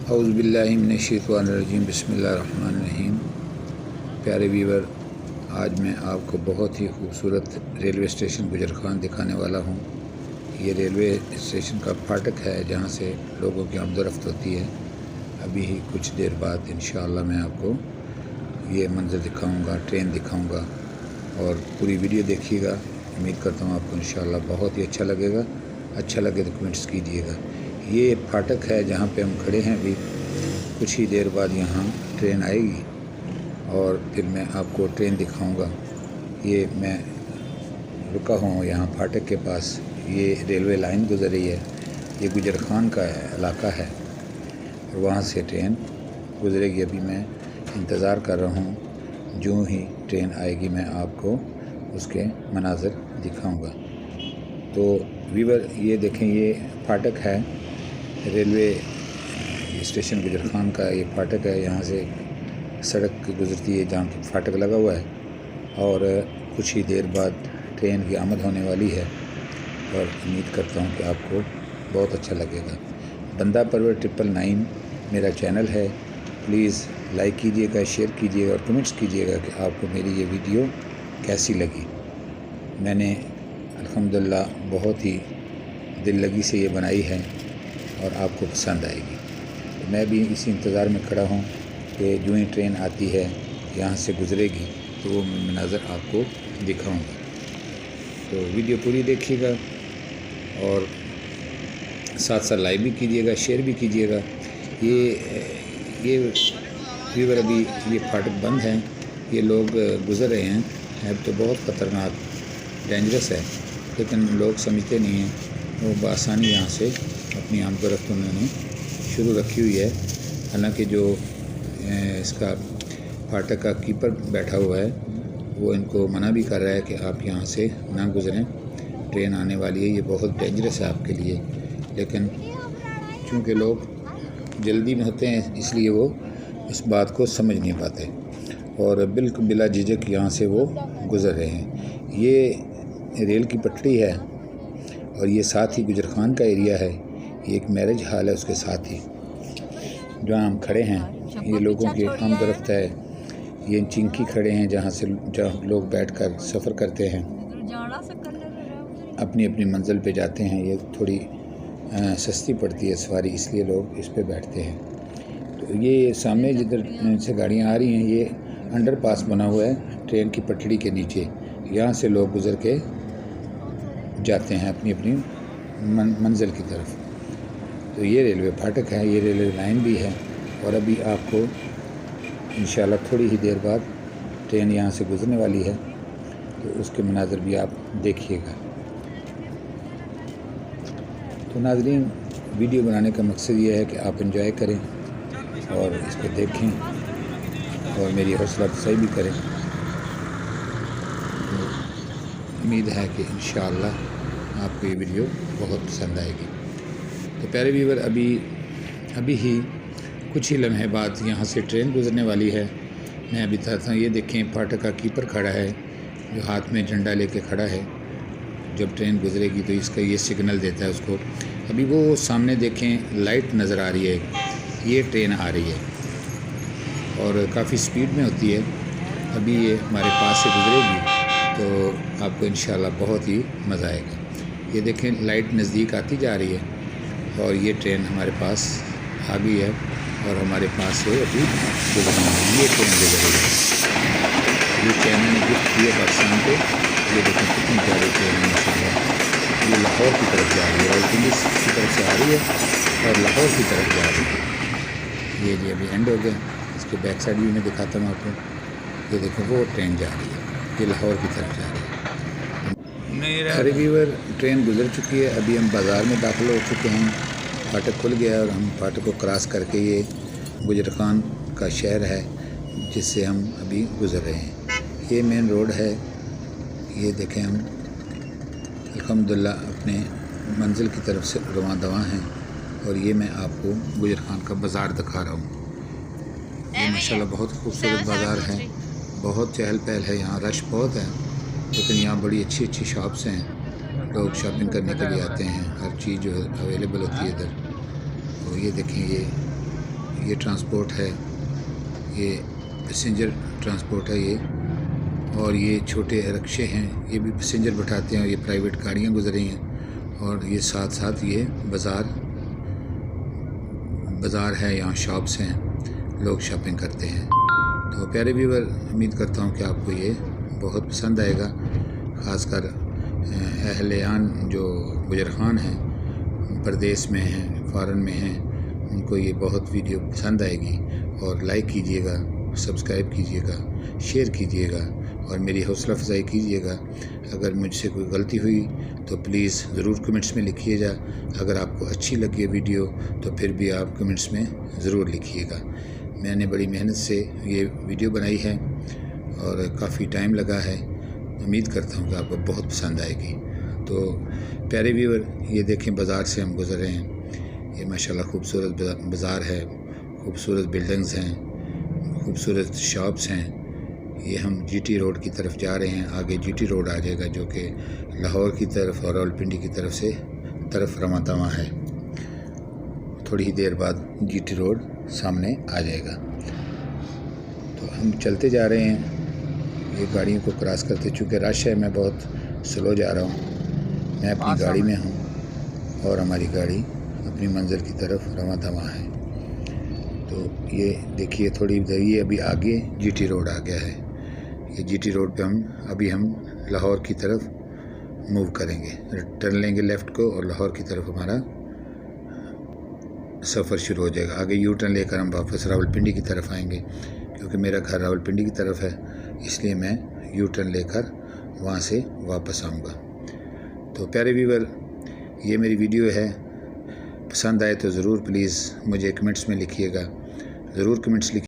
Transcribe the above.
औज़ुबिल्लाहि मिनश्शैतानिर्रजीम बिस्मिल्लाहिर्रहमानिर्रहीम। प्यारे व्यूवर, आज मैं आपको बहुत ही खूबसूरत रेलवे स्टेशन गुजरखान दिखाने वाला हूँ। ये रेलवे स्टेशन का फाटक है जहाँ से लोगों की आमदोरफ्त होती है। अभी ही कुछ देर बाद इंशाअल्लाह मैं आपको ये मंज़र दिखाऊँगा, ट्रेन दिखाऊँगा और पूरी वीडियो देखिएगा। उम्मीद करता हूँ आपको इंशाअल्लाह बहुत ही अच्छा लगेगा। अच्छा लगे तो कमेंट्स कीजिएगा। ये फाटक है जहाँ पे हम खड़े हैं। अभी कुछ ही देर बाद यहाँ ट्रेन आएगी और फिर मैं आपको ट्रेन दिखाऊंगा। ये मैं रुका हूँ यहाँ फाटक के पास। ये रेलवे लाइन गुजर रही है। ये गुजरखान का इलाका है और वहाँ से ट्रेन गुजरेगी। अभी मैं इंतज़ार कर रहा हूँ। जो ही ट्रेन आएगी मैं आपको उसके मनाज़र दिखाऊंगा। तो व्यूवर, ये देखें, ये फाटक है रेलवे स्टेशन गुजरखान का। ये फाटक है, यहाँ से सड़क गुजरती है जहाँ पर फाटक लगा हुआ है और कुछ ही देर बाद ट्रेन की आमद होने वाली है और उम्मीद करता हूँ कि आपको बहुत अच्छा लगेगा। बंदा परवर 999 मेरा चैनल है। प्लीज़ लाइक कीजिएगा, शेयर कीजिएगा और कमेंट्स कीजिएगा कि आपको मेरी ये वीडियो कैसी लगी। मैंने अल्हम्दुलिल्लाह बहुत ही दिल लगी से ये बनाई है और आपको पसंद आएगी। तो मैं भी इसी इंतज़ार में खड़ा हूँ कि जो ही ट्रेन आती है यहाँ से गुज़रेगी तो वो मनाज़र आपको दिखाऊंगा। तो वीडियो पूरी देखिएगा और साथ साथ लाइक भी कीजिएगा, शेयर भी कीजिएगा। ये व्यूवर, अभी ये फाटक बंद हैं। ये लोग गुज़र रहे हैं। है तो बहुत ख़तरनाक, डेंजरस है, लेकिन लोग समझते नहीं हैं। वो बआसानी यहाँ से अपनी आमदोरफ्त उन्होंने शुरू रखी हुई है। हालांकि जो इसका फाटक का कीपर बैठा हुआ है वो इनको मना भी कर रहा है कि आप यहाँ से ना गुज़रें, ट्रेन आने वाली है, ये बहुत डेंजरस है आपके लिए। लेकिन चूँकि लोग जल्दी में होते हैं इसलिए वो इस बात को समझ नहीं पाते और बिल्कुल बिला झिझक यहाँ से वो गुज़र रहे हैं। ये रेल की पटड़ी है और ये साथ ही गुजरखान का एरिया है। ये एक मैरिज हॉल है, उसके साथ ही जहाँ हम खड़े हैं ये लोगों की आमदोरफ्त है। ये चिंकी खड़े हैं जहाँ लोग बैठकर सफ़र करते हैं, अपनी अपनी मंजिल पे जाते हैं। ये थोड़ी सस्ती पड़ती है सवारी, इसलिए लोग इस पे बैठते हैं। तो ये सामने जिधर से गाड़ियाँ आ रही हैं ये अंडरपास बना हुआ है ट्रेन की पटड़ी के नीचे। यहाँ से लोग गुज़र के जाते हैं अपनी अपनी मंजिल की तरफ। तो ये रेलवे फाटक है, ये रेलवे लाइन भी है और अभी आपको इंशाल्लाह थोड़ी ही देर बाद ट्रेन यहाँ से गुज़रने वाली है तो उसके मनाज़र भी आप देखिएगा। तो नाज़रीन, वीडियो बनाने का मकसद ये है कि आप एंजॉय करें और इसको देखें और मेरी हौसला अफज़ाई भी करें। तो उम्मीद है कि इंशाअल्लाह आपको ये वीडियो बहुत पसंद आएगी। तो प्यारे व्यूवर, अभी ही कुछ ही लम्हे बाद यहाँ से ट्रेन गुज़रने वाली है। मैं अभी बताता हूँ। ये देखें, फाटक का कीपर खड़ा है जो हाथ में झंडा लेके खड़ा है। जब ट्रेन गुज़रेगी तो इसका ये सिग्नल देता है उसको। अभी वो सामने देखें लाइट नज़र आ रही है, ये ट्रेन आ रही है और काफ़ी स्पीड में होती है। अभी ये हमारे पास से गुज़रेगी तो आपको इंशाल्लाह बहुत ही मज़ा आएगा। ये देखें, लाइट नज़दीक आती जा रही है और ये ट्रेन हमारे पास आ गई है और हमारे पास से अभी गुजरना है। ये ट्रेन गुजर रही है। ये चाइना ने गिफ्ट किया पाकिस्तान को। ये देखें कितनी प्यारी ट्रेन है माशाल्लाह। ये लाहौर की तरफ जा रही है और पुलिस की तरफ से आ रही है और लाहौर की तरफ जा रही है। ये जी अभी एंड हो गया। इसके बैक साइड भी मैं दिखाता हूँ आपको। ये देखो वो ट्रेन जा रही है, ये लाहौर की तरफ जा रही है। अरे व्यूवर, ट्रेन गुजर चुकी है। अभी हम बाज़ार में दाखिल हो चुके हैं। फाटक खुल गया है और हम फाटक को क्रॉस करके ये गुजरखान का शहर है जिससे हम अभी गुज़र रहे हैं। ये मेन रोड है। ये देखें, हम अल्हम्दुलिल्लाह अपने मंजिल की तरफ से रवां दवां हैं और ये मैं आपको गुजरखान का बाज़ार दिखा रहा हूँ। ये माशाल्लाह बहुत खूबसूरत बाज़ार है, बहुत चहल पहल है, यहाँ रश बहुत है, लेकिन यहाँ बड़ी अच्छी अच्छी शॉप्स हैं। लोग शॉपिंग करने के लिए आते हैं, हर चीज़ जो है अवेलेबल होती है इधर। तो ये देखें, ये ये ट्रांसपोर्ट है, ये पैसेंजर ट्रांसपोर्ट है ये, और ये छोटे रिक्शे हैं, ये भी पैसेंजर बैठाते हैं, और ये प्राइवेट गाड़ियाँ गुजर रही हैं, और ये साथ साथ ये बाज़ार है, यहाँ शॉप्स हैं, लोग शॉपिंग करते हैं। तो प्यारे व्यूअर, उम्मीद करता हूँ कि आपको ये बहुत पसंद आएगा। ख़ासकर अहलियान जो गुजरखान हैं, परदेस में हैं, फ़ॉरेन में हैं, उनको ये बहुत वीडियो पसंद आएगी। और लाइक कीजिएगा, सब्सक्राइब कीजिएगा, शेयर कीजिएगा और मेरी हौसला अफजाई कीजिएगा। अगर मुझसे कोई गलती हुई तो प्लीज़ ज़रूर कमेंट्स में लिखिएगा। अगर आपको अच्छी लगी वीडियो तो फिर भी आप कमेंट्स में ज़रूर लिखिएगा। मैंने बड़ी मेहनत से ये वीडियो बनाई है और काफ़ी टाइम लगा है। उम्मीद करता हूँ कि आपको बहुत पसंद आएगी। तो प्यारे व्यूअर, ये देखें, बाज़ार से हम गुज़र रहे हैं। ये माशाल्लाह खूबसूरत बाज़ार है, खूबसूरत बिल्डिंग्स हैं, खूबसूरत शॉप्स हैं। ये हम जीटी रोड की तरफ जा रहे हैं। आगे जीटी रोड आ जाएगा जो कि लाहौर की तरफ और रावलपिंडी की तरफ रवां दवां है। थोड़ी ही देर बाद जीटी रोड सामने आ जाएगा। तो हम चलते जा रहे हैं ये गाड़ियों को क्रॉस करते। चूँकि रश है, मैं बहुत स्लो जा रहा हूँ। मैं अपनी गाड़ी में हूँ और हमारी गाड़ी अपनी मंजिल की तरफ रवां दवां है। तो ये देखिए, थोड़ी देर ये अभी आगे जीटी रोड आ गया है। ये जीटी रोड पे हम लाहौर की तरफ मूव करेंगे, टर्न लेंगे लेफ़्ट को और लाहौर की तरफ हमारा सफ़र शुरू हो जाएगा। आगे यू टर्न लेकर हम वापस रावलपिंडी की तरफ आएंगे, क्योंकि मेरा घर रावलपिंडी की तरफ है, इसलिए मैं यू टर्न लेकर वहाँ से वापस आऊँगा। तो प्यारे व्यूअर, ये मेरी वीडियो है, पसंद आए तो ज़रूर प्लीज़ मुझे कमेंट्स में लिखिएगा, ज़रूर कमेंट्स लिखिए।